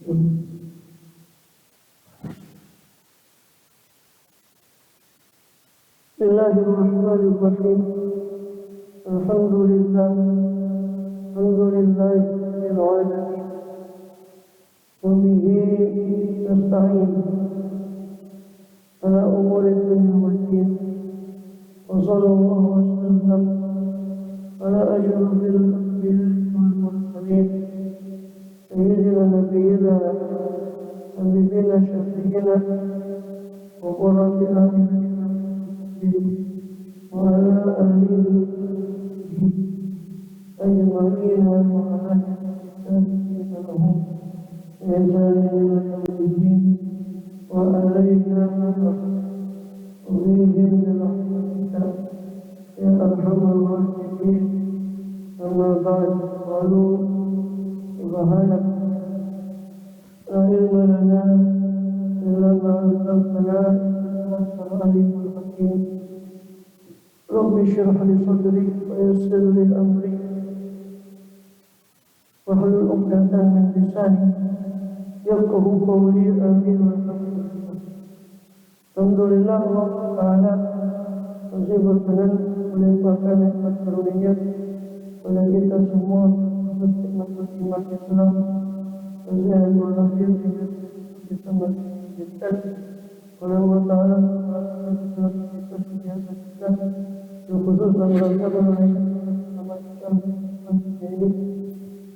Bismillahirrahmanirrahim. Alhamdulillah rabbil alamin. Wa bihi nasta'in ala umuri dunya wad din. Wa sallallahu wa sallam ala asyrafil anbiya'i wal mursalin sayyidina nabiyyina habibina syafi'ina wa qurrati a'yunina وعلى آله أجمعين وعلى التابعين لهم بإحسان إلى يوم الدين وعلينا وفيهم برحمتك يا أرحم الراحمين. أما بعد قالوا سبحانك لا علم لنا إلا ما علمتنا إنك أنت العليم الحكيم. رب اشرح لي صدري ويسر لي أمري واحلل عقدة من لساني يفقهوا قولي. آمين. Alhamdulillah Allah Ta'ala masih berkenan melimpahkan nikmat karunia pada kita semua nikmat iman Islam dan berlahir kita masih diberikan oleh Allah Ta'ala kita sediakan kita khusus dalam rangka menunaikan keselamatan ini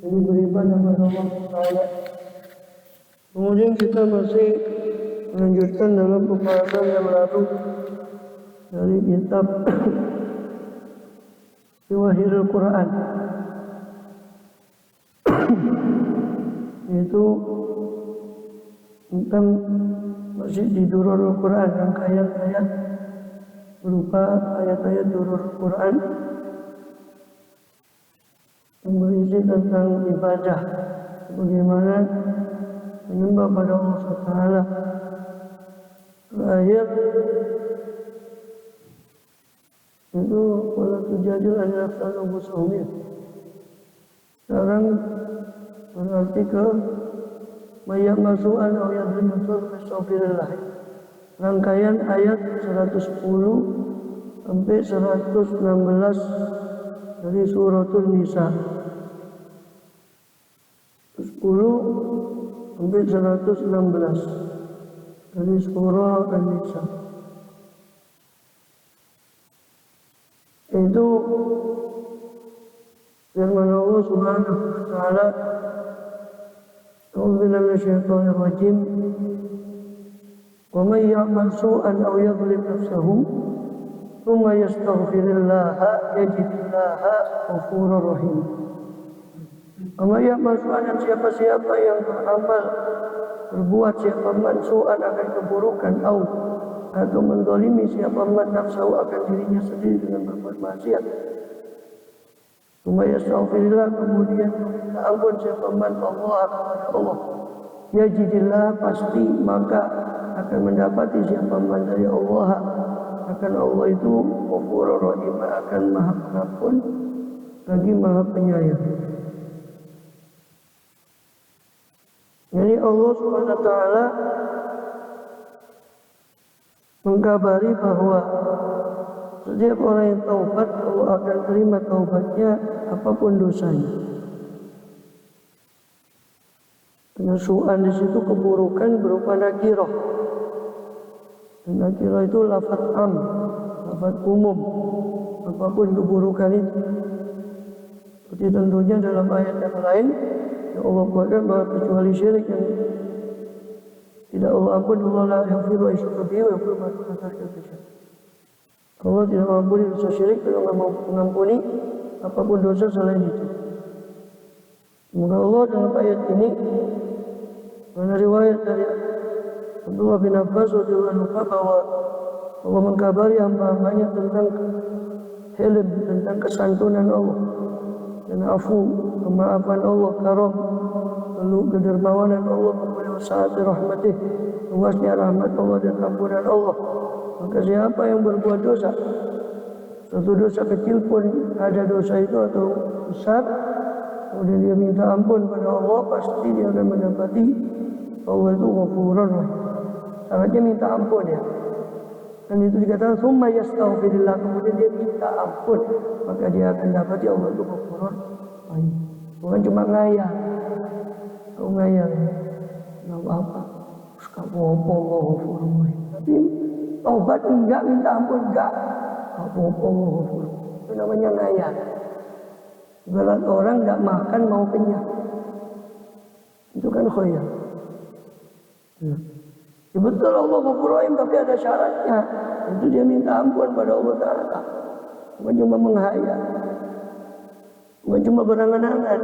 jadi beribadah kepada Allah Ta'ala. Kemudian kita masih melanjutkan dalam pembahasan yang lalu dari kitab Jawahirul Quran, yaitu tentang masih di Durarul Quran, rangkaian ayat berupa ayat-ayat Durarul Quran yang berisi tentang ibadah, bagaimana menyembah pada Allah Subhanahu. Terakhir itu wala tujadil an nafsal musawwir. Sekarang berarti ke mayak masu'an atau yang berinasur bisawfirillah. Rangkaian ayat 110 sampai 116 dari suratul Nisa. 10 sampai 116 dari surah An-Nisa. Itu firman Allah Subhanahu wa Ta'ala, A'udzu billahi minasyaitonir rajim. Wa may ya'mal su'an aw yadhlim nafsahu thumma yastaghfirillaha yajidillaha ghafurur rahim. Wa may ya'mal su'an, siapa-siapa yang beramal berbuat siapa man su'an akan keburukan atau mendolimi siapa man nafsahu akan dirinya sendiri dengan berbuat maksiat. Summa yastaghfirillah, kemudian meminta ampun siapa man Allah kepada Allah. Yajidillah, pasti maka akan mendapati siapa man dari Allah, akan Allah itu Ghafurur Rahim, akan Maha Pengampun lagi Maha Penyayang. Jadi Allah Subhanahu wa Ta'ala mengkabari bahwa setiap orang yang taubat, Allah akan terima taubatnya apapun dosanya. Karena su'an di situ keburukan berupa nakirah. Dan nakirah itu lafaz am, lafaz umum, apapun keburukan itu. Seperti tentunya dalam ayat yang lain yang Allah katakan bahwa kecuali syirik yang tidak Allah ampun, Allah la yaghfiru an yushraka bihi wa yaghfiru ma duna dzalika liman yasha. Allah tidak mengampuni dosa syirik, dan Allah mengampuni apapun dosa selain itu. Semoga Allah dalam ayat ini mana riwayat dari Abdullah bin Abbas radhiyallahu anhu bahwa Allah mengkabari hamba-hambanya tentang hilm, tentang kesantunan Allah dan afu, kemaafan Allah, karam, lalu kedermawanan Allah, kemudian sa'ati rahmatih, luasnya rahmat Allah dan ampunan Allah. Maka siapa yang berbuat dosa, satu dosa kecil pun ada dosa itu atau besar, kemudian dia minta ampun pada Allah, pasti dia akan mendapati Allah itu Ghafurur Rahim. Syaratnya minta ampun ya. Dan itu dikatakan summa yastaghfirillah, kemudian dia minta ampun, maka dia akan dapati Allah itu Ghafurur Rahim. Bukan cuma ngayal. Kau ngayal, enggak apa-apa. Terus kamu apa Ghafurur Rahim. Tapi taubat enggak, minta ampun enggak. Apa-apa Ghafurur. Itu namanya ngayal. Ibarat orang enggak makan mau kenyang. Itu kan khayal. Ya betul Allah Ghafurur Rahim, tapi ada syaratnya. Itu dia minta ampun pada Allah Ta'ala. Bukan cuma menghayal. Bukan cuma berangan-angan.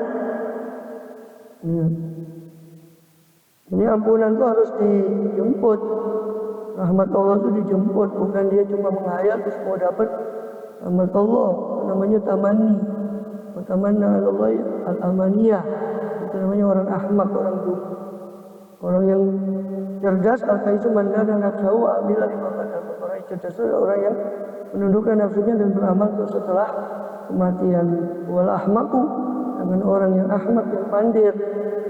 Ya. Jadi ampunan itu harus dijemput. Rahmat Allah itu dijemput. Bukan dia cuma menghayal terus mau dapat rahmat Allah. Itu namanya tamani. Tamanna Allah al-amaniyah. Itu namanya orang ahmak, orang dulu. Orang yang cerdas, al-kaisu mandana nafsahu wa amila lima qadar. Orang yang cerdas itu orang yang menundukkan nafsunya dan beramal setelah kematian. Wal ahmaku, dengan orang yang ahmak, yang pandir,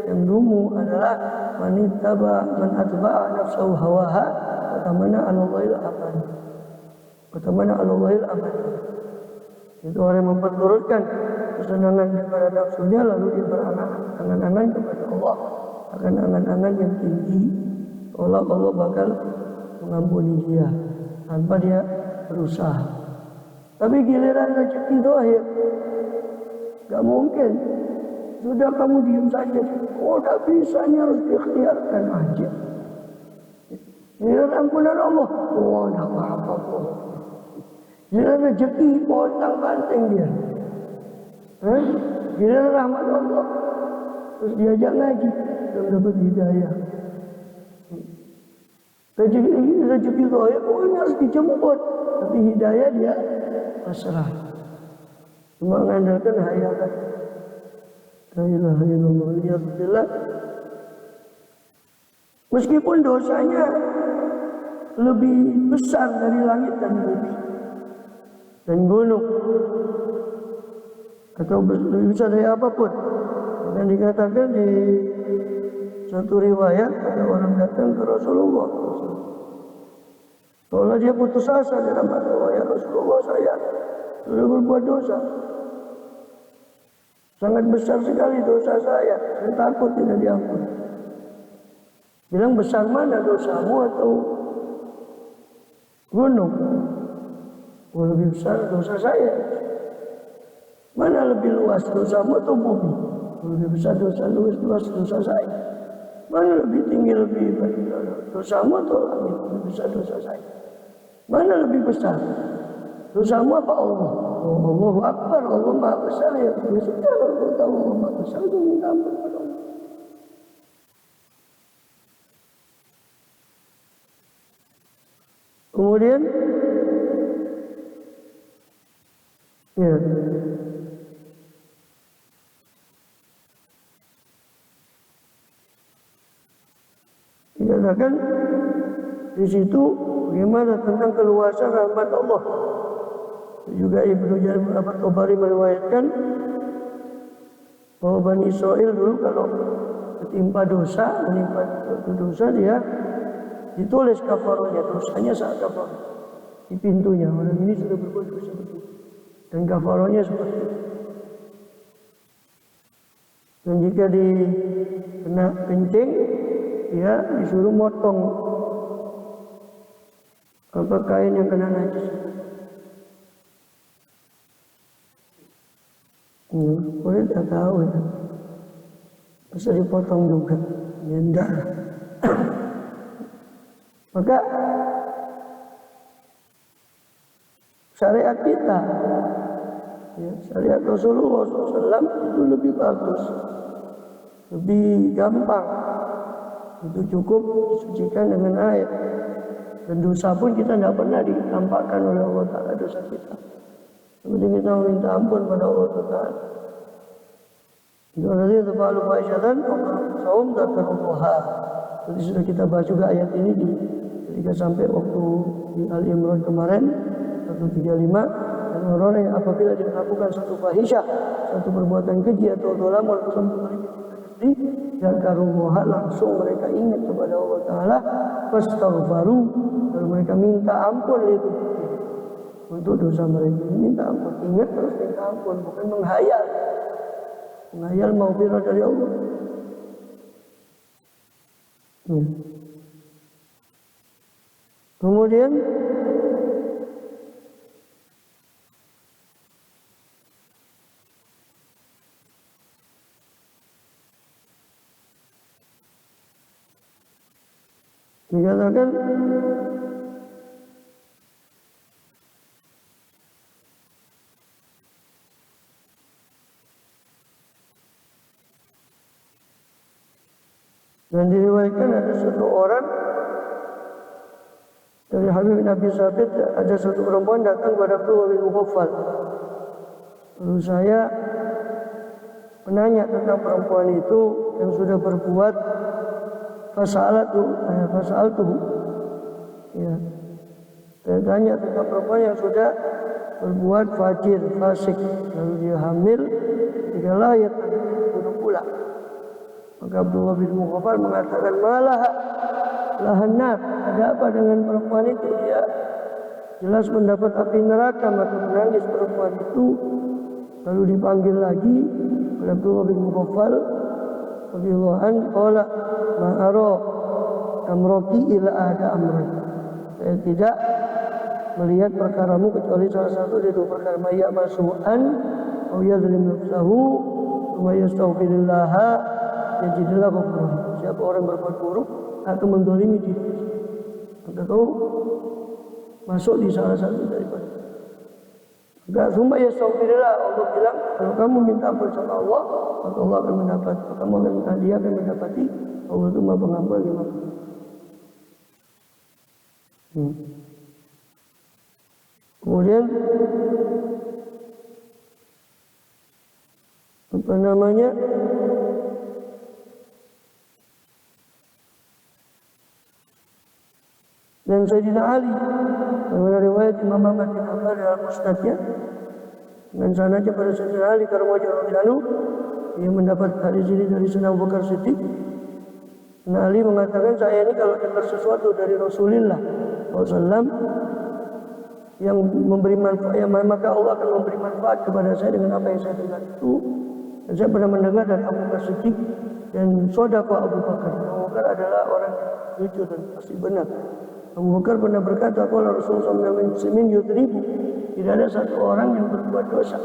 yang dungu adalah man atba'a nafsahu hawaha wa tamanna 'ala Allahil aman. Wa tamanna 'ala Allahil aman. Itu orang yang memperturutkan kesenangan kepada nafsunya lalu dia berangan-angan kepada Allah. Akan angan-angan yang tinggi, Allah bakal mengampuni dia tanpa dia berusaha. Tapi giliran rezeki zahir, gak mungkin. Sudah kamu diam saja. Oh, tak bisa, harus diikhtiarkan aja. Giliran ampunan Allah, oh, tak apa-apa. Giliran rezeki, pontang-panting dia. Giliran rahmat Allah, terus diajak ngaji. Dan dapat hidayah. Rezeki zahir, oh ini harus dijemput. Tapi hidayah dia pasrah. Cuma mengandalkan hayalan. La ilaha illallah, alhamdulillah. Meskipun dosanya lebih besar dari langit dan bumi dan gunung, atau lebih besar dari apapun. Dan dikatakan di satu riwayat ada orang datang ke Rasulullah. Seolah dia putus asa dalam hati, ya Rasulullah, saya sudah berbuat dosa. Sangat besar sekali dosa saya takut tidak diampuni. Bilang, besar mana dosamu atau gunung? Oh, lebih besar dosa saya. Mana lebih luas, dosamu atau bumi? Lebih besar luas dosa saya. Mana lebih tinggi, lebih dosamu atau langit? Lebih besar dosa saya. Mana lebih besar? Dosamu apa Allah? Oh, Allahu Akbar, Allah Maha Besar ya. Sudah, kalau tahu Allah Maha Besar itu minta ampun kepada Allah. Kemudian, ya, dikatakan di situ bagaimana tentang keluasan rahmat Allah. Juga Ibnu Jarir At-Tabari meriwayatkan bahwa Bani Israel dulu kalau menimpa dosa dia ditulis kafarahnya, dosanya saat kafarah di pintunya. Orang ini sudah berbuat dosa begini dan kafarahnya seperti itu. Dan jika kena kencing, dia disuruh motong kain yang kena najis. Boleh tak tahu ya. Bisa dipotong juga. Ya enggak. Maka syariat kita, ya, syariat Rasulullah SAW itu lebih bagus, lebih gampang. Itu cukup disucikan dengan air. Dan dosa pun kita tidak pernah ditampakkan oleh Allah Ta'ala dosa kita. Yang penting kita meminta ampun pada Allah Ta'ala. Itu nanti terpalu fahisyatan, saum zakarullah. Jadi sudah kita bahas juga ayat ini ketika sampai waktu di Al-Imran kemarin 135. Dan orang yang apabila dia melakukan satu fahisyah, satu perbuatan keji atau dolam walaupun Dzakarullaha, langsung mereka ingat kepada Allah Ta'ala, fastaghfaru, lalu mereka minta ampun itu untuk dosa mereka. Minta ampun, ingat terus minta ampun, bukan menghayal maghfirah dari Allah. Kemudian dikatakan dan diriwayatkan ada satu orang dari Habib bin Abi Sabit, ada satu perempuan datang kepada Abdullah bin Mughaffal. Lalu saya menanya tentang perempuan itu yang sudah berbuat fasaltuhu. Ya. Saya tanya tentang perempuan yang sudah berbuat fajir, fasik, lalu dia hamil, ketika lahir bunuh pula. Maka Abdullah bin Mughaffal mengatakan, malah lahanat, ada apa dengan perempuan itu? Dia jelas mendapat api neraka. Maka menangis perempuan itu, lalu dipanggil lagi oleh Abdullah bin Mughaffal radhiyallahu anhu, qala ma'ara amroki ila ada amroki. Saya tidak melihat perkaramu kecuali salah satu dari dua perkara, maya masu'an aw yadhlim nafsahu wa yastaghfirullah yajidillah ghafurah. Siapa orang berbuat buruk atau mendolimi diri, maka kau masuk di salah satu daripada. Maka summa yastaghfirullah, Allah bilang kalau kamu minta ampun sama Allah, maka Allah akan mendapat, kamu akan, dia akan mendapati. Allah itu Maha Pengampun lagi Maha. Kemudian apa namanya, dan Sayyidina Ali dalam riwayat Imam Ahmad bin Hanbal dalam musnadnya dengan sanadnya pada Sayyidina Ali karramallahu wajhahu, dia mendapat hadis ini dari Sayyidina Abu Bakar Siddiq. Sayyidina Ali mengatakan, saya ini kalau dengar sesuatu dari Rasulullah SAW yang memberi manfaat, ya, maka Allah akan memberi manfaat kepada saya dengan apa yang saya dengar itu. Dan saya pernah mendengar dari Abu Bakar Siddiq dan sodaqah Abu Bakar. Abu Bakar adalah orang jujur dan pasti benar. Abu Bakar pernah berkata, kalau Rasulullah SAW yudribu, tidak ada satu orang yang berbuat dosa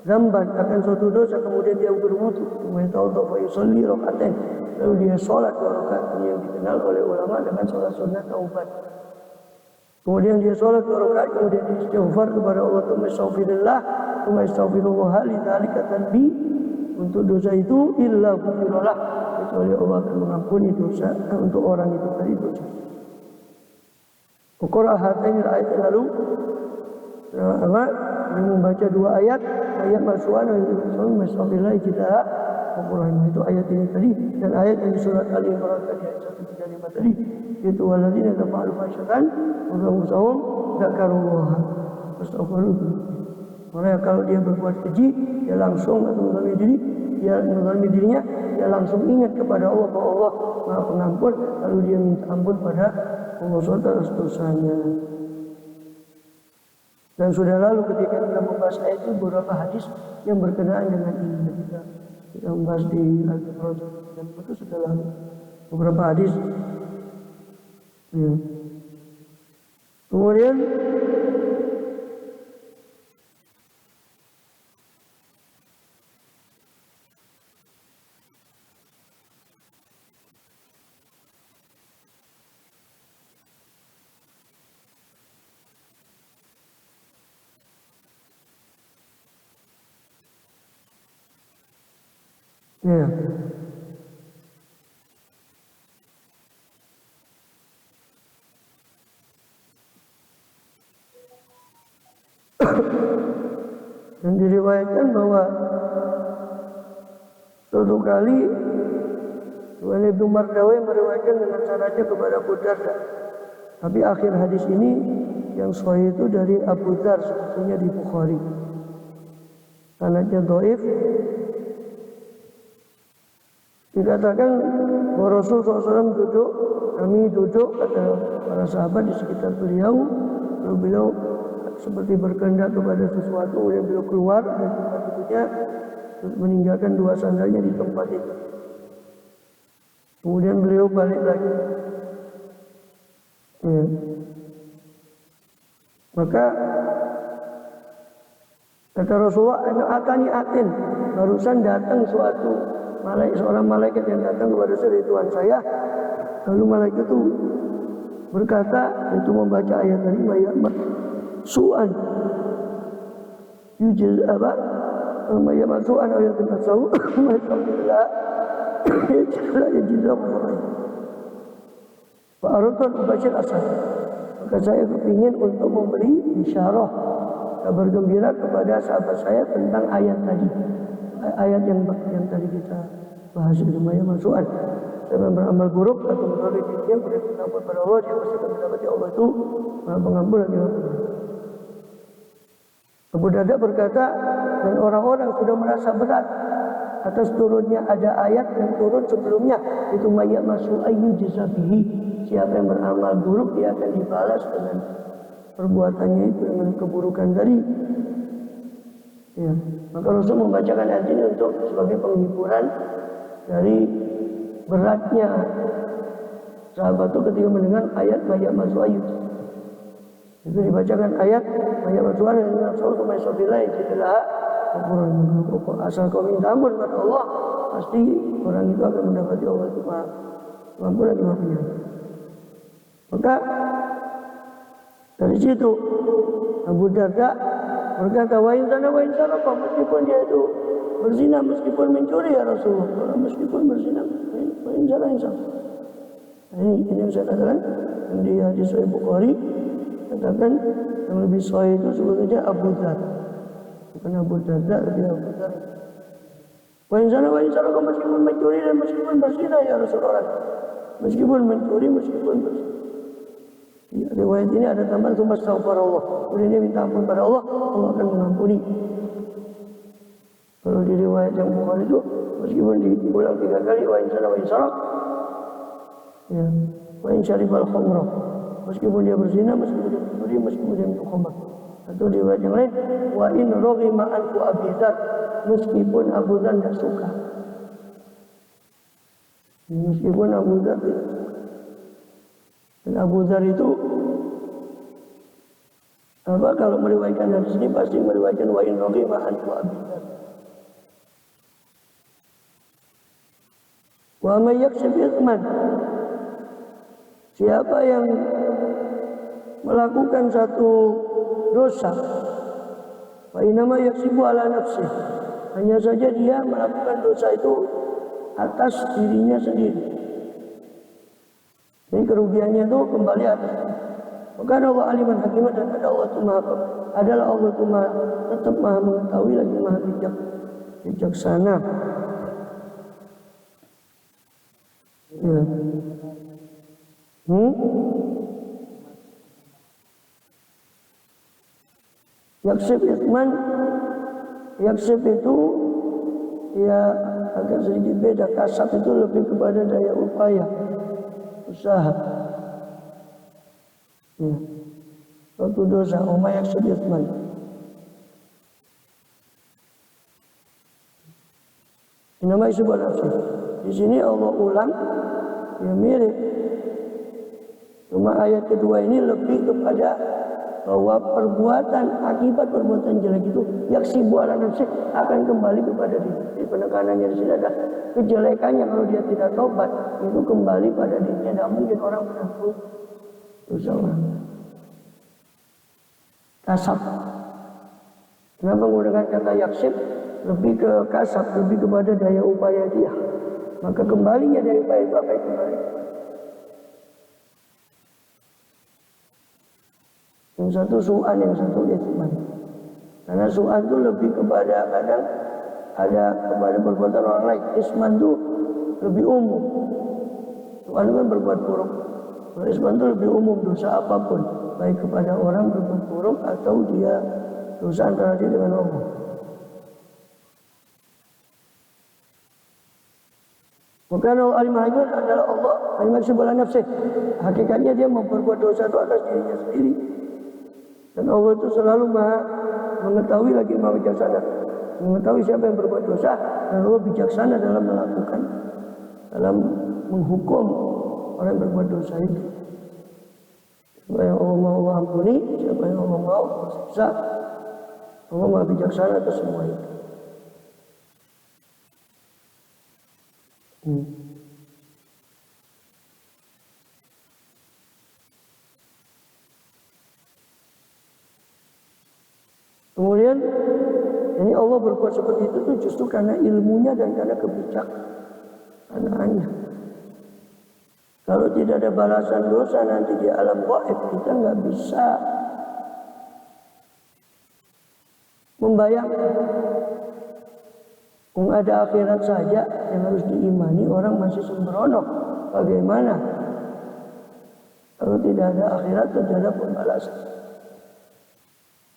zamban, akan suatu dosa, kemudian dia berwudu, kemudian tawadhu fa yusalli rakaatain, lalu dia sholat 2 rakaat, yang dikenal oleh ulama dengan sholat sunnah taubat. Kemudian dia sholat 2 rakaat, kemudian dia istighfar kepada Allah, tsumma astaghfirullah lidzalika tanbi, untuk dosa itu illa ghufirallah, kecuali Allah akan mengampuni dosa untuk orang itu tadi dosa. Qur'an hataini ayat lalu Allah membaca 2 ayat masu'an wa masabillahi jidha Qur'an, itu ayat ini tadi, dan ayat yang di surat Ali Imran tadi ayat 135 tadi, itu walladzina tafa'alu fasyatan wa musawum dzakarullah fastaghfiruhu. Makanya kalau dia berbuat keji, dia langsung atau menzalimi dirinya, dia langsung ingat kepada Allah bahwa Allah Maha Pengampun, lalu dia minta ampun pada Allah atas dosanya. Dan sudah lalu ketika kita membahas ayat itu beberapa hadis yang berkenaan dengan ini, kita membahas di Al-Quran dan itu sudah lalu beberapa hadis. Ya. Kemudian ya. Dan diriwayatkan bahwa suatu kali Tuan Ibnu Mardawi meriwayatkan dengan sanadnya kepada Abu Darda. Tapi akhir hadis ini yang sahih itu dari Abu Dar, sebetulnya di Bukhari. Sanadnya dhaif. Dikatakan bahwa Rasulullah SAW duduk, kami duduk, kata para sahabat di sekitar beliau, lalu beliau seperti berkehendak kepada sesuatu, kemudian beliau keluar dari tempat duduknya, terus meninggalkan dua sandalnya di tempat itu. Kemudian beliau balik lagi. Ya. Maka kata Rasulullah, "Atani atin." Barusan datang seorang malaikat yang datang kepada saya dari Tuhan saya. Lalu malaikat itu berkata, itu membaca ayat tadi, "Mayyamat su'an yujiz apa? Mayyamat su'an ayatun asau." Alhamdulillah. Itulah yajizah Allah. Pak Arutan membaca asal. Maka saya kepingin untuk memberi isyarah, kabar gembira kepada sahabat saya tentang ayat tadi. Ayat yang tadi kita bahas itu, mayyamat su'an. Saya beramal buruk atau melalui dirinya berdoa kepada Allah, dia pasti akan mendapati Allah itu Maha Pengampun lagi Maha Penyayang. Abu Darda berkata, dan orang-orang sudah merasa berat atas turunnya ada ayat yang turun sebelumnya, itu mayyamat su'an yujzabihi. Siapa yang beramal buruk dia akan dibalas dengan perbuatannya itu, dengan keburukan tadi. Ya, maka Rasul membacakan ayat ini untuk sebagai penghiburan dari beratnya sahabat itu ketika mendengar ayat mayyamat su'an. Itu dibacakan ayat mayyamat su'an yang Rasulullah SAW jadilah asal kau minta ampun kepada Allah, pasti orang itu akan mendapati Allah itu Maha Pengampun lagi Maha Penyayang. Maka dari situ Abu Darda berkata, wa insana meskipun dia itu berzina, meskipun mencuri ya Rasulullah, kalau meskipun berzina, wa insana. Ini yang saya katakan, yang di hadis Sahih Bukhari katakan yang lebih sahih itu sebetulnya Abu Dzar, bukan Abu Darda, tapi Abu Dzar. Wa insana meskipun mencuri dan meskipun berzina ya Rasulullah, meskipun mencuri, meskipun berzina. Ya, riwayat ini ada tambahan tsumma astaghfirullah. Kemudian dia minta ampun pada Allah, Allah akan mengampuni. Kalau di riwayat yang Bukhari itu meskipun diulang 3 kali wa insana wa insara, ya, wa insyaribal khamra, meskipun dia berzina, meskipun dia mencuri, meskipun dia minum khamr. Atau di riwayat yang lain, wa in raghima anku Abi Dzar, meskipun Abu Dzar tidak suka. Meskipun Abu Dzar tidak suka. Dan Abu Dzar itu kalau meriwayatkan dari sini pasti meriwayatkan wa in raghima anku Abi Dzar. Wa may yaksib ithman, siapa yang melakukan satu dosa, fa inama yaksibu ala nafsih, hanya saja dia melakukan dosa itu atas dirinya sendiri. Jadi kerugiannya itu kembali atas. Maka Allah aliman hakiman, dan Allah itu tetap maha mengetahui lagi maha bijaksana. Ya. Yaksib ithman, yaksib itu ya agak sedikit beda. Kasab itu lebih kepada daya upaya, usaha. Ya. Suatu dosa, oma yaksib ithman. Nama isbah nafsi. Di sini Allah ulang, ya mirip. Cuma ayat kedua ini lebih kepada bahwa perbuatan, akibat perbuatan jelek itu yaksibu ala nafsi, akan kembali kepada diri. Jadi penekanannya di sini ada kejelekannya kalau dia tidak taubat itu kembali pada dirinya. Tidak mungkin orang menanggung dosa orang. Kasab. Kenapa menggunakan kata yaksib? Lebih ke kasab, lebih kepada daya upaya dia. Maka kembalinya daya upaya itu apa yang kembali? Yang satu su'an, yang satu ithman. Karena su'an itu lebih kepada kadang ada kepada perbuatan orang lain. Ithman itu lebih umum. Su'an itu kan berbuat buruk. Kalau ithman itu lebih umum, dosa apapun, baik kepada orang berbuat buruk atau dia dosa antara dia dengan Allah. Maka al-alimah itu adalah Allah alimah sebelah nafsi. Hakikatnya dia memperbuat dosa itu atas dirinya sendiri. Dan Allah itu selalu maha mengetahui lagi maha bijaksana. Mengetahui siapa yang berbuat dosa dan Allah bijaksana dalam melakukan, dalam menghukum orang yang berbuat dosa itu. Siapa yang Allah mau ampuni, siapa yang Allah mau siksa, Allah maha bijaksana atas semua itu. Kemudian ini Allah berbuat seperti itu tuh justru karena ilmunya dan karena kebijaksanaannya. Kalau tidak ada balasan dosa nanti di alam gaib, kita nggak bisa membayangkan. Kung ada akhirat saja yang harus diimani, orang masih sembrono. Bagaimana kalau tidak ada akhirat, tidak ada pembalasan?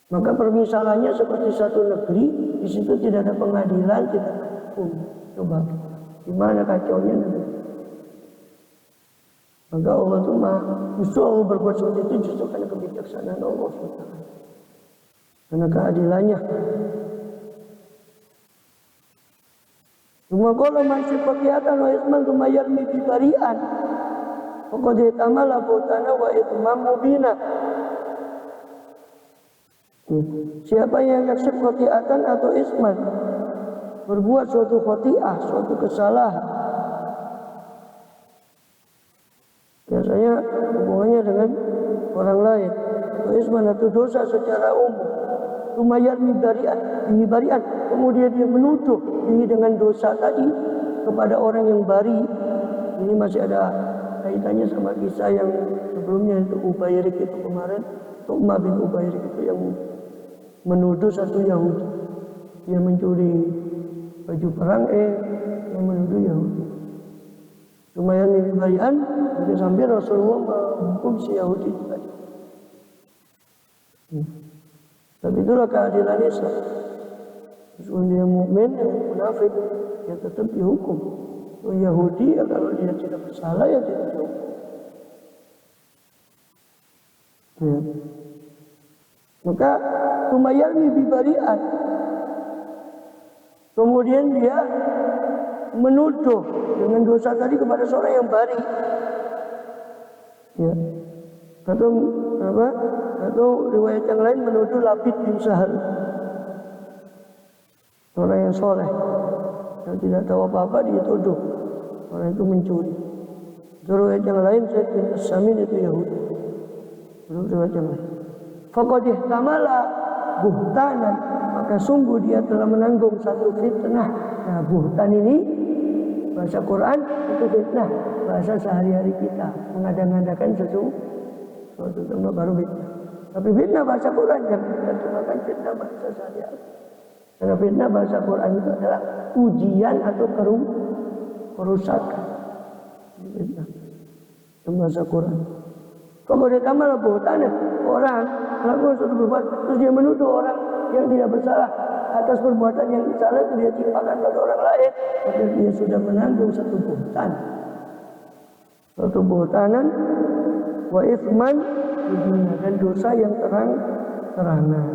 Maka permisalannya seperti satu negeri, di situ tidak ada pengadilan, tidak ada hukum. Coba, gimana kacaunya negeri? Maka Allah itu justru Allah berbuat seperti itu justru karena kebijaksanaan Allah SWT. Karena keadilannya. Cuma kalau masih kelihatan wa isman tumayar mimpi barian. Pokoknya tamala botana wa itmam mubina. Siapa yang yaksib khotiatan atau isman, berbuat suatu khotiah, suatu kesalahan, biasanya hubungannya dengan orang lain, atau isman atau dosa secara umum, tumayar mibarian, kemudian dia menuduh ini dengan dosa tadi kepada orang yang bari. Ini masih ada kaitannya sama kisah yang sebelumnya itu Ubayrik itu kemarin, Tu'mah bin Ubayrik itu yang menuduh satu Yahudi, dia mencuri baju perang, yang menuduh Yahudi. Lumayan mibarian, jadi sambil Rasulullah menghukum si Yahudi tadi. Tapi itulah keadilan Islam. Meskipun dia mukmin, yang munafik, dia tetap dihukum. Yahudi, ya kalau dia tidak bersalah, ya tidak dihukum. Maka tumayarni bibarian. Kemudian dia menuduh dengan dosa tadi kepada seorang yang bari. Ya. Atau riwayat yang lain menuduh Labid bin Sahal. Orang yang soleh, yang tidak tahu apa-apa dia tuduh. Orang itu mencuri. Riwayat yang lain Zaid bin As-Samin itu Yahudi. Riwayat yang lain. Faqad ihtamala buhtanan, maka sungguh dia telah menanggung satu fitnah. Nah, buhtan ini bahasa Quran itu fitnah, bahasa sehari-hari kita mengada-ngadakan sesuatu tema baru fitnah. Tapi fitnah bahasa Quran jangan kita terjemahkan fitnah bahasa sehari-hari. Karena fitnah bahasa Quran itu adalah ujian atau kerusakan. Fitnah bahasa Quran. Kemudian tambahlah buhtanan, orang melakukan suatu perbuatan terus dia menuduh orang yang tidak bersalah atas perbuatan yang salah itu dia timpakan pada orang lain, maka dia sudah menanggung satu buhtan, satu buhtanan wa itsman dan dosa yang terang-terangan.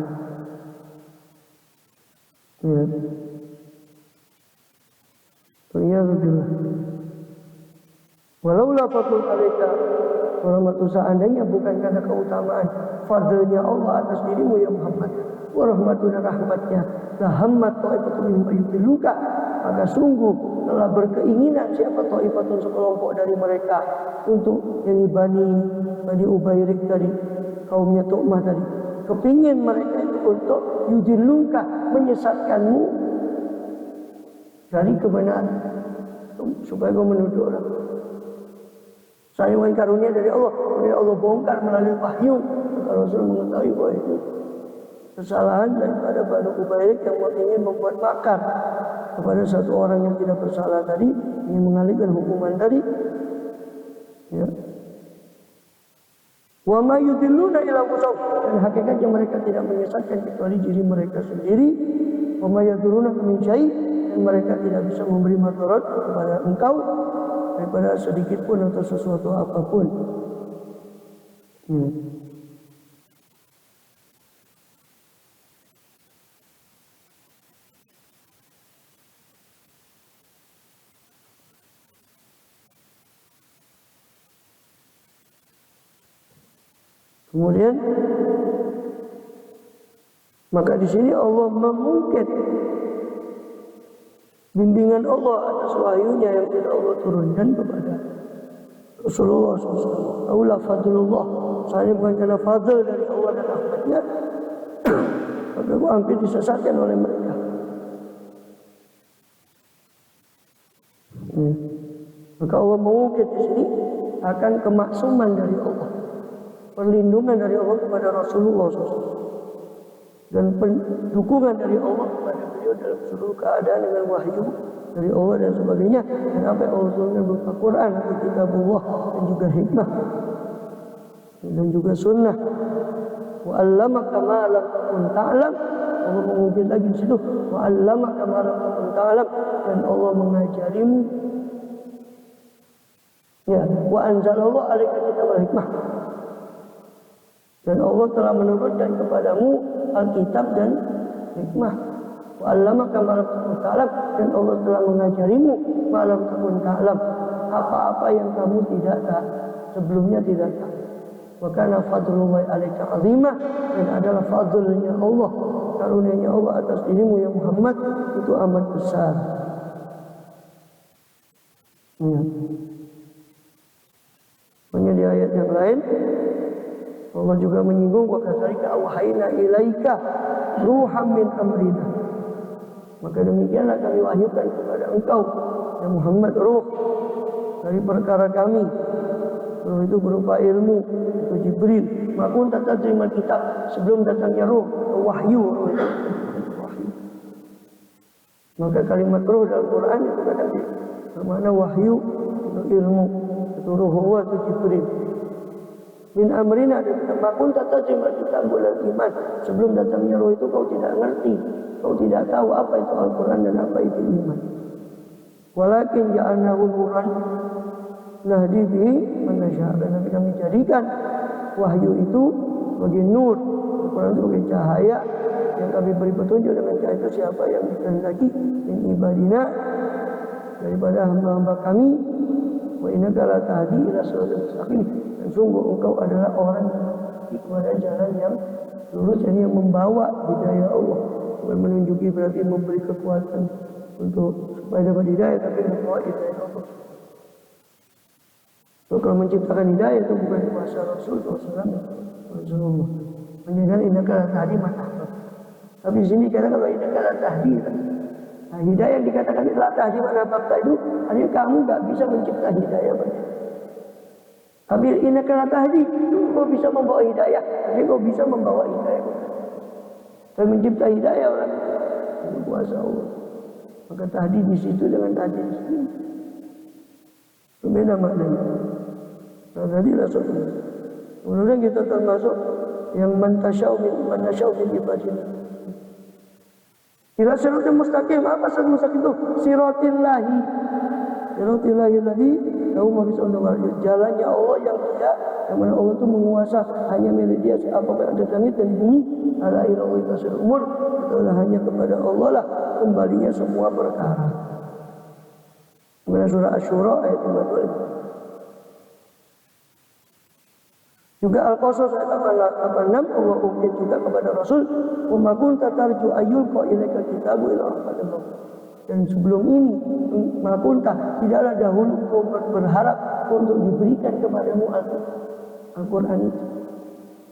Ya. Waliyahudillah. Walaulah fadlul alaika warahmatullahi, seandainya bukan karena keutamaan fadlnya Allah atas dirimu ya Muhammad, warahmatullahi rahmatnya, lahammat ta'ifatun minhum ayyudilluka, maka sungguh telah berkeinginan siapa ta'ifatun sekelompok dari mereka untuk yang Bani Ubayrik tadi, kaumnya Tu'mah tadi, kepingin mereka itu untuk yudilluka, menyesatkanmu dari kebenaran supaya kau menuduh orang. Saya ingin karunia dari Allah, kemudian Allah bongkar melalui wahyu. Maka Rasul mengetahui bahwa itu kesalahan daripada Bani Ubayrik yang ingin membuat makar kepada satu orang yang tidak bersalah tadi, ingin mengalihkan hukuman tadi. Ya. Wa ma yudilluna illa anfusahum, dan hakikatnya mereka tidak menyesatkan kecuali diri mereka sendiri. Wa ma yaduruna min syai', mereka tidak bisa memberi madarat kepada engkau daripada sedikit pun atau sesuatu apapun. Kemudian maka di sini Allah mengungkit bimbingan Allah atas wahyunya yang tidak Allah turunkan kepada Rasulullah SAW. Aula fadlullah, saya bukan karena fadl dari Allah dan rahmatnya, maka aku hampir disesatkan oleh mereka. Maka Allah mengungkit di sini akan kemaksuman dari Allah, perlindungan dari Allah kepada Rasulullah SAW, dan dukungan dari Allah kepada beliau dalam seluruh keadaan dengan wahyu dari Allah dan sebagainya, dan apa yang Allah turunkan berupa Quran atau kitabullah dan juga hikmah dan juga sunnah. Wa 'allamaka ma lam takun ta'lam. Allah mengungkit lagi di situ, wa 'allamaka ma lam takun ta'lam, dan Allah mengajarimu. Ya, wa anzalallahu 'alaika kitabal hikmah. Dan Allah telah menurunkan kepadamu Alkitab dan hikmah. Wa 'allamaka ma lam takun ta'lam, dan Allah telah mengajarimu ma lam takun ta'lam, apa-apa yang kamu tidak tahu sebelumnya tidak tahu. Wa kana fadlullahi 'alaika 'azima, dan adalah fadlnya Allah, karunia-Nya Allah atas dirimu ya Muhammad itu amat besar. Di ayat yang lain Allah juga menyinggung wa kadzalika auhayna ilaika ruham min amrina. Maka demikianlah kami wahyukan kepada engkau ya Muhammad ruh dari perkara kami. Ruh itu berupa ilmu, itu Jibril. Maka tata terima kitab, sebelum datangnya ruh, wahyu, ruh itu wahyu. Maka kalimat ruh dalam Quran itu kadang bermakna wahyu, itu ilmu, itu ruh Allah, itu Jibril. Min amrina, maka tata terima kitab bulan iman. Sebelum datangnya ruh itu kau tidak ngerti, kau tidak tahu apa itu Al-Quran dan apa itu iman. Walakin ja'alnahu nuran nahdi bihi man nasya'. Dan kami jadikan wahyu itu sebagai nur, Al-Quran itu sebagai cahaya yang kami beri petunjuk dengan cahaya itu siapa yang dikehendaki min ibadina, daripada hamba-hamba kami. Wa innaka la tahdi ila siratal mustaqim, dan sungguh engkau adalah orang yang kepada jalan yang lurus, ini yang membawa hidayah Allah. Bukan menunjuki berarti memberi kekuatan untuk supaya dapat hidayah, tapi membawa hidayah Allah. So, kalau menciptakan hidayah itu bukan kuasa Rasul Rasulullah. Menjadikan innaka la tahdi man ahbab. Tapi di sini kata kalau innaka la tahdi, nah, hidayah yang dikatakan la tahdi man ahbab itu artinya kamu enggak bisa mencipta hidayah. Tapi innaka la tahdi, kau bisa membawa hidayah. Jadi kau bisa membawa hidayah. Dan mencipta hidayah orang itu kuasa Allah. Maka tahdi di situ dengan tahdi di sini berbeda maknanya. Nah, tadi Rasulullah. Kemudian kita termasuk yang mantasyau min ibadina. Ila siratal mustaqim. Apa siratal mustaqim itu? Siratillahi. Siratillahi alladhi lahu ma fis samawati. Jalannya Allah yang dia, yang mana Allah itu menguasa, hanya milik dia apa yang ada di langit dan di bumi. Ala ilahi tasir umur. Itulah hanya kepada Allah lah kembalinya semua perkara. Kemudian surah Asy-Syura ayat 52. Juga Al-Qasas ayat 86 Allah ukit juga kepada Rasul, wa ma kunta tarju ayyulqa ilaika kitabu ila rahmatil alamin. Dan sebelum ini ma kunta tidaklah dahulu kau berharap untuk diberikan kepadamu Al-Quran itu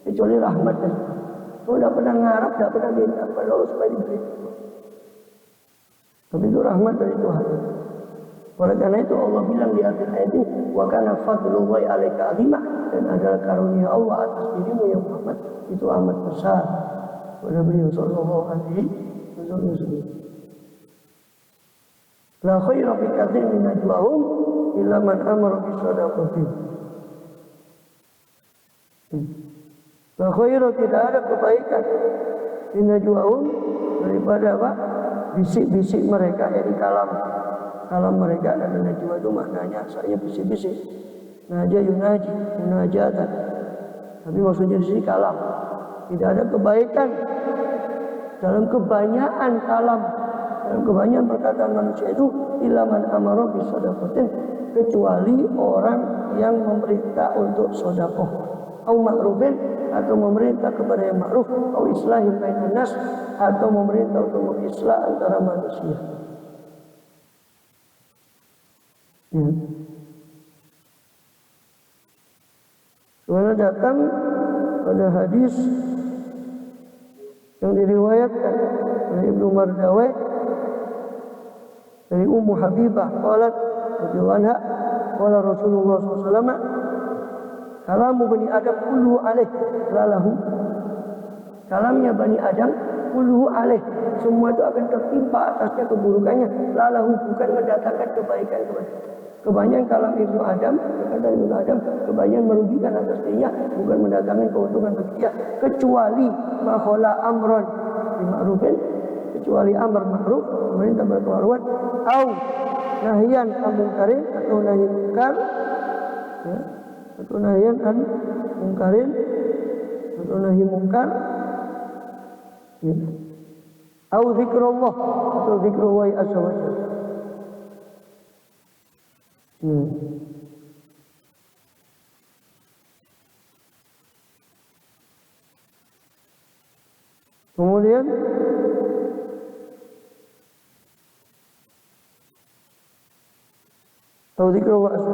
kecuali rahmat dan kau tidak pernah ngarap, tidak pernah minta kepada Allah supaya diberikan. Tapi itu rahmat dari Tuhan. Oleh karena itu Allah bilang di akhir ayat ini, wa kana fadlullahi 'alaika 'azima, dan adalah karunia Allah atas dirimu ya Muhammad itu amat besar. Pada beliau sallallahu alaihi wasallam. La khaira fi katsirin min najwahum illa man amara bis shadaqati. La khaira, tidak ada kebaikan min najwahum daripada apa? bisik-bisik mereka, jadi kalam mereka. Dan najwa itu maknanya asalnya bisik-bisik. Naja yunaji, munajatan. Tapi maksudnya di sini kalam. Tidak ada kebaikan dalam kebanyakan kalam, dalam kebanyakan perkataan manusia itu ilaman amaro bisodakotin, kecuali orang yang memerintah untuk sodakoh, au ma'rufin, atau memerintah kepada yang ma'ruf, au islahin bainan nas, atau memerintah untuk mengislah antara manusia. Sebenarnya datang pada hadis yang diriwayatkan oleh Ibnu Mardawai dari Ummu Habibah qalat radhiyallahu anha qala Rasulullah SAW kalamu bani Adam kulluhu alaih lalahu, kalamnya bani Adam kulluhu alaih, semua itu akan tertimpa atasnya keburukannya, lalahu, bukan mendatangkan kebaikan kepada. Kebanyakan kalam Ibnu Adam, kata Ibnu Adam, kebanyakan merugikan atas dirinya, bukan mendatangkan keuntungan bagi dia, kecuali makhola amron bima'rufin, kecuali amr ma'ruf, memerintah berkemaruan, au nahyan amungkarin, atau nahi mungkar, ya, atau nahyan an mungkarin, atau nahi mungkar, ya. Au zikrullah, atau zikrullah azza wa jalla. Kemudian atau zikrullah azza.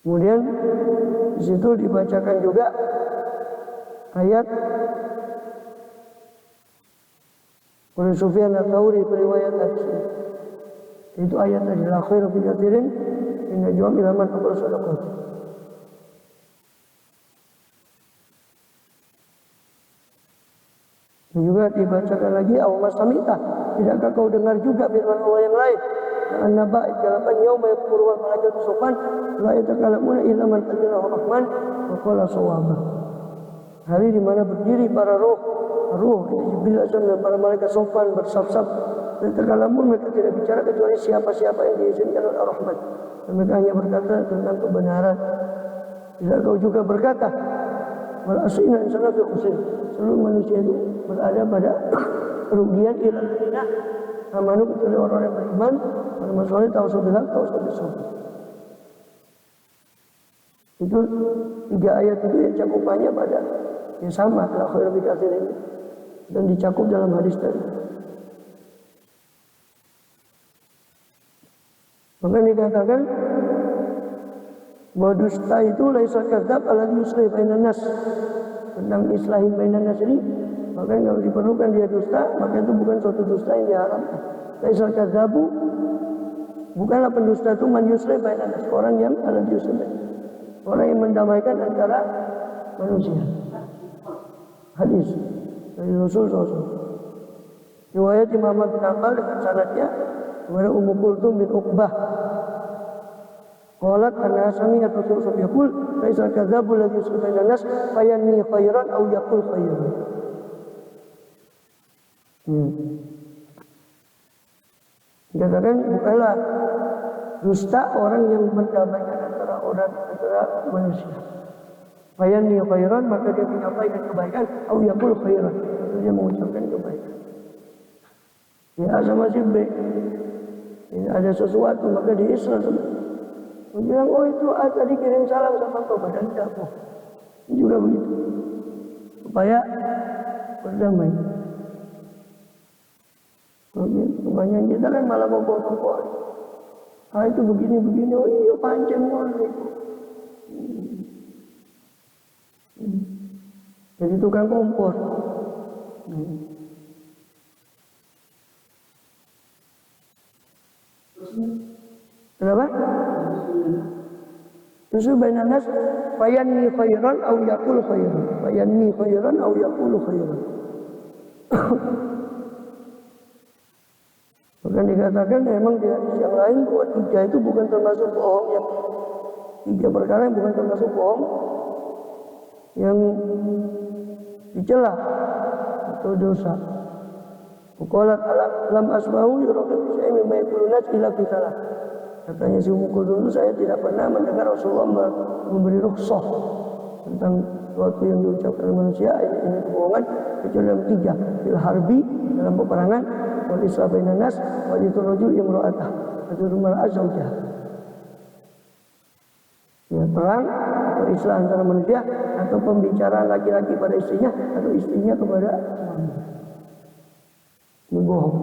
Kemudian di situ dibacakan juga ayat oleh Sufyan Ats-Tsauri periwayat hadis ini. Itu ayat tadi, la khairu fi katsirin min najwahum illa man amara sadaqah. Juga dibacakan lagi awma samita, tidakkah kau dengar juga firman Allah yang lain? An-Naba jalapan yauma yaqulu wal malaikatu sufan la yatakallamuna illa man adzina rahman wa qala shawaba. Hari di mana berdiri para roh itu Jibril dan para malaikat sofan bersaf-saf, dan terkalamun mereka tidak bicara kecuali siapa-siapa yang diizinkan oleh Ar-Rahman, dan mereka hanya berkata tentang kebenaran. Tidak kau juga berkata wal asrina insana fi khusr, seluruh manusia itu berada pada kerugian illa alladziina amanu, kecuali orang yang beriman, manusia tawassaw bil haqq tawassaw bis sabr. Itu 3 ayat itu yang cakupannya pada yang sama, la khairu fi katsirin, dan dicakup dalam hadis tadi. Maka dikatakan bahwa dusta itu laisa kadzab alladzi yuslih bainan nas. Tentang islahin bainan nas ini, maka kalau diperlukan dia dusta, maka itu bukan suatu dusta yang diharamkan. Laisa kadzabu, bukanlah pendusta itu man yuslih bainan nas, orang yang alladzi yuslih bainan nas, orang yang mendamaikan antara manusia. Hadis dari Rasul SAW. Riwayat Imam bin Hanbal dengan sanadnya kepada Ummu Kulthum bin Uqbah. Qalat anna sami'at Rasulullah yaqul laisa kadzabul ladzi yuslih bainan nas fayanni khairan aw yaqul khairan. Dikatakan bukanlah dusta orang yang mendamaikan antara manusia. Fayanni khairan, maka dia menyampaikan kebaikan, aw yaqul khairan, atau dia mengucapkan kebaikan. Ya sama si B, ini ada sesuatu maka diislah. Dia bilang, oh itu tadi kirim salam sama kau, padahal tidak kok. Ini juga begitu, supaya berdamai. Kebanyakan kita kan malah ngompol-ngompol. Itu begini-begini, oh iya panjang banget. Jadi tukang kompor. Kenapa? Justru bainan nas fayanni khairan aw yaqul khairan. Fayanni khairan aw yaqul khairan. Bahkan dikatakan memang di hadis yang lain bahwa 3 itu bukan termasuk bohong 3 perkara yang bukan termasuk bohong yang dicela atau dosa. Qalat lam asma'u yuraqib syai'in mimma yaqulun nas illa fi salah. Katanya si Ummu Kulthum, saya tidak pernah mendengar Rasulullah memberi rukhsah tentang sesuatu yang diucapkan oleh manusia ini kebohongan kecuali dalam 3, fil harbi, dalam peperangan, wal isra bainan nas, wa yaturajul imra'atah, atau rumah azwajah. Ya, perang atau islah antara manusia, atau pembicaraan laki-laki pada istrinya atau istrinya kepada suaminya. Ini bohong.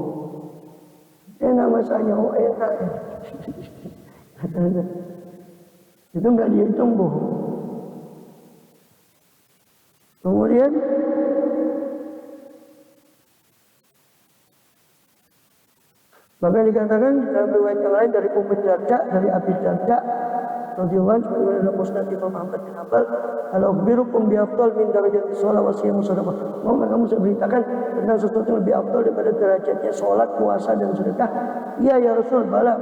Enak masanya, oh enak. Itu enggak dihitung bohong. Kemudian bahkan dikatakan dalam riwayat yang lain dari Ummu Darda, dari Abi Darda radhiyallahu anhu, sebagaimana dalam Musnad Imam Ahmad bin Hanbal, al-akhbirukum bi afdal min darajati shalah wa siyam sadaqah. Mau kamu saya beritakan tentang sesuatu yang lebih afdal daripada derajatnya salat, puasa dan sedekah? Iya ya Rasul, bala,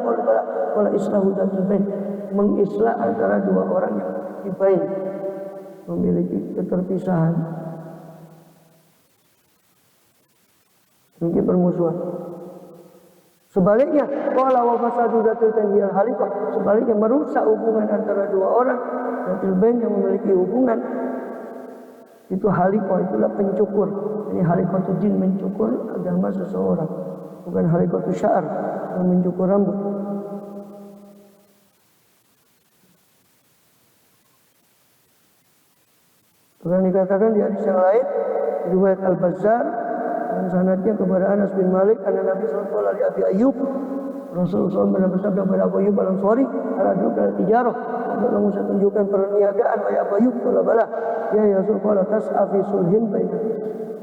qala islahu dzatul bain, mengislah antara 2 orang yang dibain, memiliki keterpisahan, memiliki permusuhan. Sebaliknya, qala wa fasadu dzatul bain hiyal halikah, sebaliknya merusak hubungan antara 2 orang dzatul bain yang memiliki hubungan itu halikah, itulah pencukur. Ini halikatu jin, mencukur agama seseorang, bukan halikatu sya'ar yang mencukur rambut. Bahkan dikatakan di hadis yang lain, riwayat Al-Bazzar dan sanadnya kepada Anas bin Malik, karena Nabi sallallahu alaihi wasallam Abi Ayyub, Rasulullah SAW bersabda kepada Abu Ayyub al-Ansari, "Ala tijarah, kamu saya tunjukkan perniagaan wahai Abu Ayyub?" Qala bala. Ya Rasulullah, tas'a fi sulhin bainahum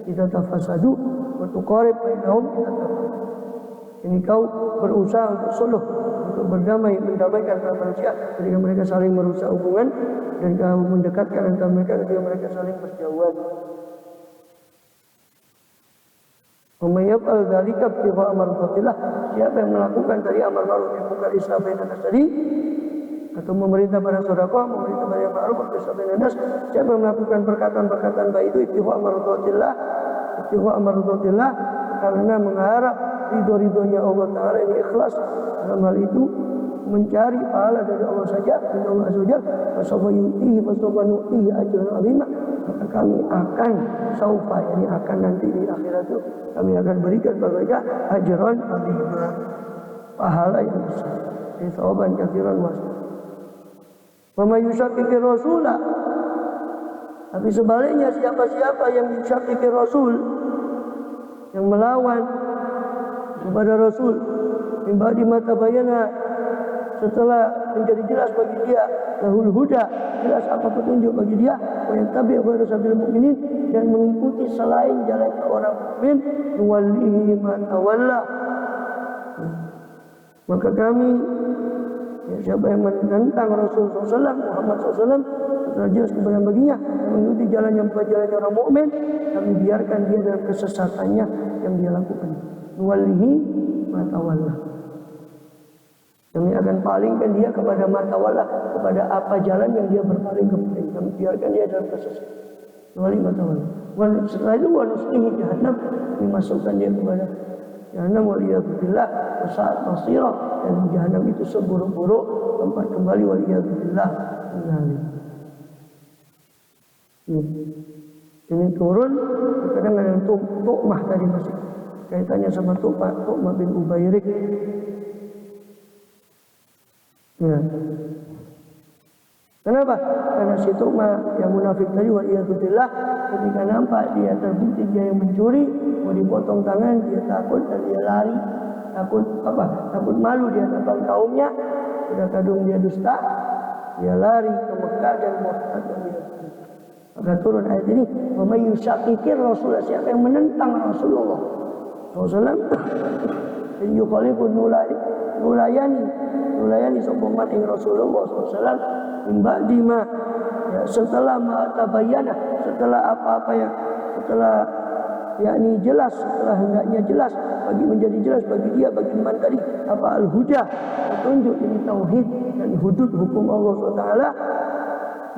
idza tafasadu wa tuqarib bainahum idza tafasadu. Ini kau berusaha untuk suluh, untuk berdamai, mendamaikan antara manusia ketika mereka saling merusak hubungan, dan kamu mendekatkan antara mereka ketika mereka saling berjauhan. Umayyab al-dzalika ibtigha mardatillah, siapa yang melakukan dari amar ma'ruf nahi munkar islah bainan nas tadi, atau memerintah pada sedekah, memerintah pada yang ma'ruf atau islah bainan nas, siapa yang melakukan perkataan-perkataan baik itu ibtigha mardatillah, karena mengharap ridho-ridhonya Allah Ta'ala, ini ikhlas dalam hal itu, mencari pahala dari Allah saja, dari Allah Azza wa Jalla, fasawfa nu'tihi ajran 'azima, maka kami akan saufa, ini akan nanti di akhirat itu kami akan berikan kepada mereka ajran 'azima, pahala yang besar, thawaban katsiran wasi'an. Wa may yushaqiqir rasula, tapi sebaliknya siapa-siapa yang yushaqiqir rasul, yang melawan kepada Rasul, mimba di mata bayana, setelah menjadi jelas bagi dia, lahul huda, jelas apa petunjuk bagi dia, wa yattabi' ghayra sabilil mu'minin, dan mengikuti selain jalannya orang mukmin, nuwallihi ma tawalla, maka kami, ya, siapa yang menentang Rasulullah SAW, Muhammad SAW, setelah jelas kebenaran baginya, mengikuti jalan yang bukan jalannya orang mukmin, kami biarkan dia dalam kesesatannya yang dia lakukan. Nuwallihi ma tawalla, kami akan palingkan dia kepada matawala, kepada apa jalan yang dia berpaling kepada. Kami biarkan dia dalam kesesatan. Nuwallihi ma tawalla. Setelah itu wa nuslihi jahannam, kami masukkan dia kepada jahannam, waliyadzubillah, wasaat masirah, dan jahannam itu seburuk-buruk tempat kembali, waliyadzubillah. Ini turun kadang ada Tu'mah tadi masih kaitannya sama Tu'mah bin Ubayrik. Ya. Kenapa? Karena si Tu'mah yang munafik tadi, waliyadzubillah, ketika nampak dia terbukti dia yang mencuri, mau dipotong tangan, dia takut dan dia lari. Takut malu di hadapan kaumnya, sudah kadung dia dusta, dia lari ke Mekah dan murtad. Maka turun ayat ini, wa may yushaqiqir rasul, siapa yang menentang Rasulullah SAW, dan yukhalifun nulayani sopaman ing Rasulullah SAW, imba'di ma, ya, setelah ma'atabayana, setelah apa-apa yang, setelah yakni jelas, setelah hendaknya jelas, menjadi jelas bagi dia, bagi iman tadi, apa al-huda, petunjuk ini tauhid dan hudud hukum Allah SWT,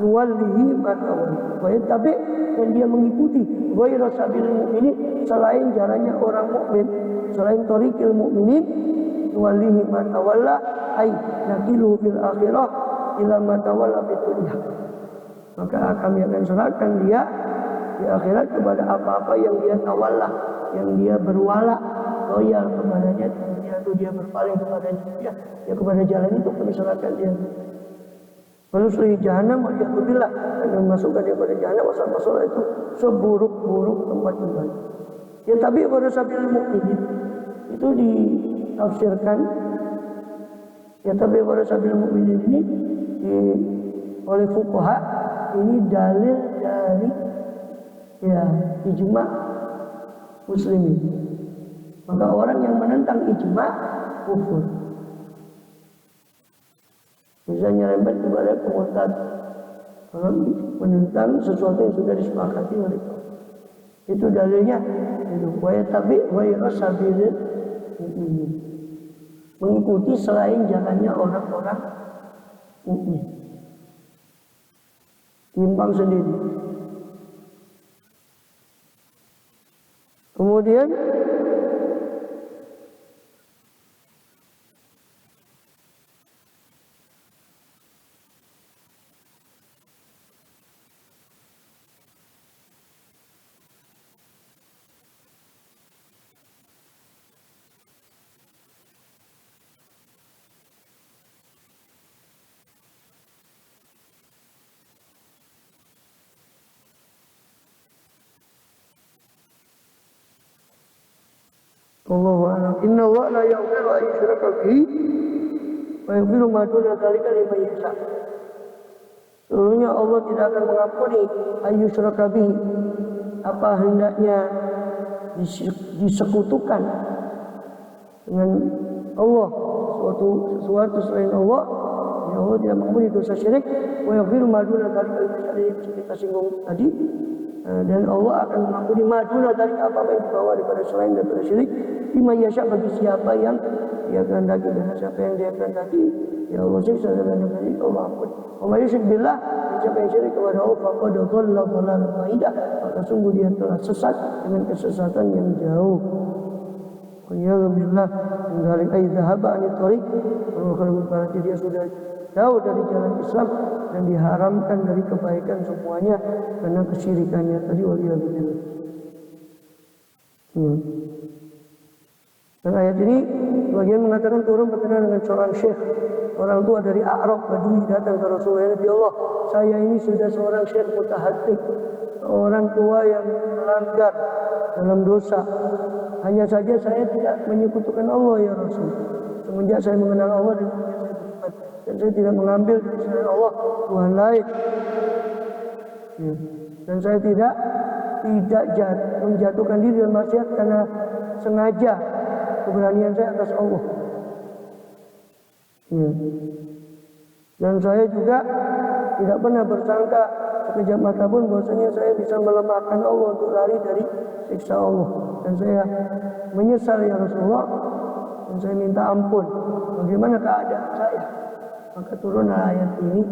nuwallihi ma tawalla wa yattabi, dan dia mengikuti ghairu sabilil mu'minin, selain jalannya orang mukmin, selain thariqil mu'minin, nuwallihi ma tawalla ay nakiluhu fil akhirah ila ma tawalla fid dunya, maka kami akan serahkan dia di akhirat kepada apa-apa yang dia tawalla, yang dia berwala loyal kepadanya, atau dia berpaling kepadanya, ya kepada jalan itu kami serahkan dia. Lalu suri jahannam waliyadzubillah, dan memasukkan dia pada jahannam, wasal masalah itu seburuk-buruk tempat kembali. Ya tapi pada sabil mukminin itu ditafsirkan, ya tapi pada sabil mukminin ini oleh fuqaha ini dalil dari ya ijma muslimin. Maka orang yang menentang ijma kufur. Misalnya nyerempet kepada murtad, orang menentang sesuatu yang sudah disepakati oleh Allah. Itu dalilnya itu wa tabi wa rasabilin mukminin, mengikuti selain jalannya orang-orang mukmin, timbang sendiri. Kemudian Allahu a'lam. Inna Allah la yaghfiru an yushraka bihi wa yaghfiru ma duna dzalika liman yasha. Sesungguhnya Allah tidak akan mengampuni an yushraka bihi, apa hendaknya disekutukan dengan Allah sesuatu selain Allah. Ya Allah tidak mengampuni dosa syirik. Wa yaghfiru ma duna dzalika liman yasha, yang kita singgung tadi. Dan Allah akan mengampuni maduna dari apa-apa yang dibawa daripada selain daripada syirik, bima yasha, bagi siapa yang dia kehendaki, dan siapa yang dia kehendaki ya Allah siksa dan dari Allah ampun. Wa yusyrik billah, siapa yang syirik kepada Allah faqad dhalla dhalalan ba'idah, maka sungguh dia telah sesat dengan kesesatan yang jauh. Wa yadhbillah min dzalik ay dhahaba anit thariq, kalau berarti dia sudah jauh dari jalan Islam dan diharamkan dari kebaikan semuanya karena kesyirikannya tadi. Waliyadzubillah. Dan ayat ini bagian mengatakan turun berkenaan dengan seorang syekh, orang tua dari A'rab Badui, datang ke Rasulullah, ya Allah, saya ini sudah seorang syekh mutahatik, orang tua yang melanggar dalam dosa. Hanya saja saya tidak menyekutukan Allah ya Rasul. Semenjak saya mengenal Allah dan saya beriman, dan saya tidak mengambil dari selain Allah Tuhan lain. Dan saya tidak menjatuhkan diri dalam maksiat karena sengaja, keberanian saya atas Allah. Dan saya juga tidak pernah bersangka sekejap mata pun bahwasanya saya bisa melemahkan Allah untuk lari dari siksa Allah. Dan saya menyesal ya Rasulullah, dan saya minta ampun. Bagaimana keadaan saya? Maka turunlah ayat ini,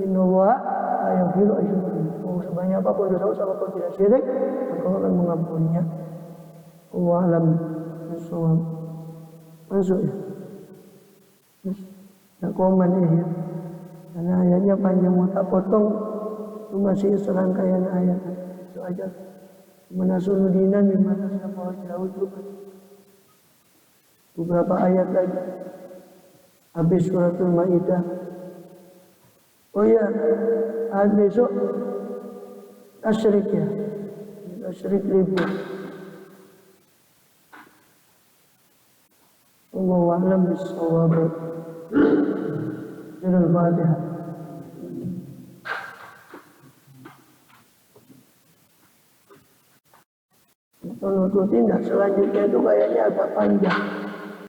innallaha la yaghfiru an yushraka bihi. Sebanyak apapun dosa kalau tidak syirik, maka Allah akan mengampuninya. Wallahu a'lam bishawab. Masuk ya. Nah, komen ya. Karena ayatnya panjang, mau tak potong itu masih serangkaian ayat. Itu aja. Menasunudinan dimana siapa jauh itu. Beberapa ayat lagi. Habis suratul Maidah. Oh iya, besok tasyrik ya. Tasyrik ribu. Wallahu a'lam bishawab. Jangan Fatihah. Kalau tindak selanjutnya itu kayaknya agak panjang.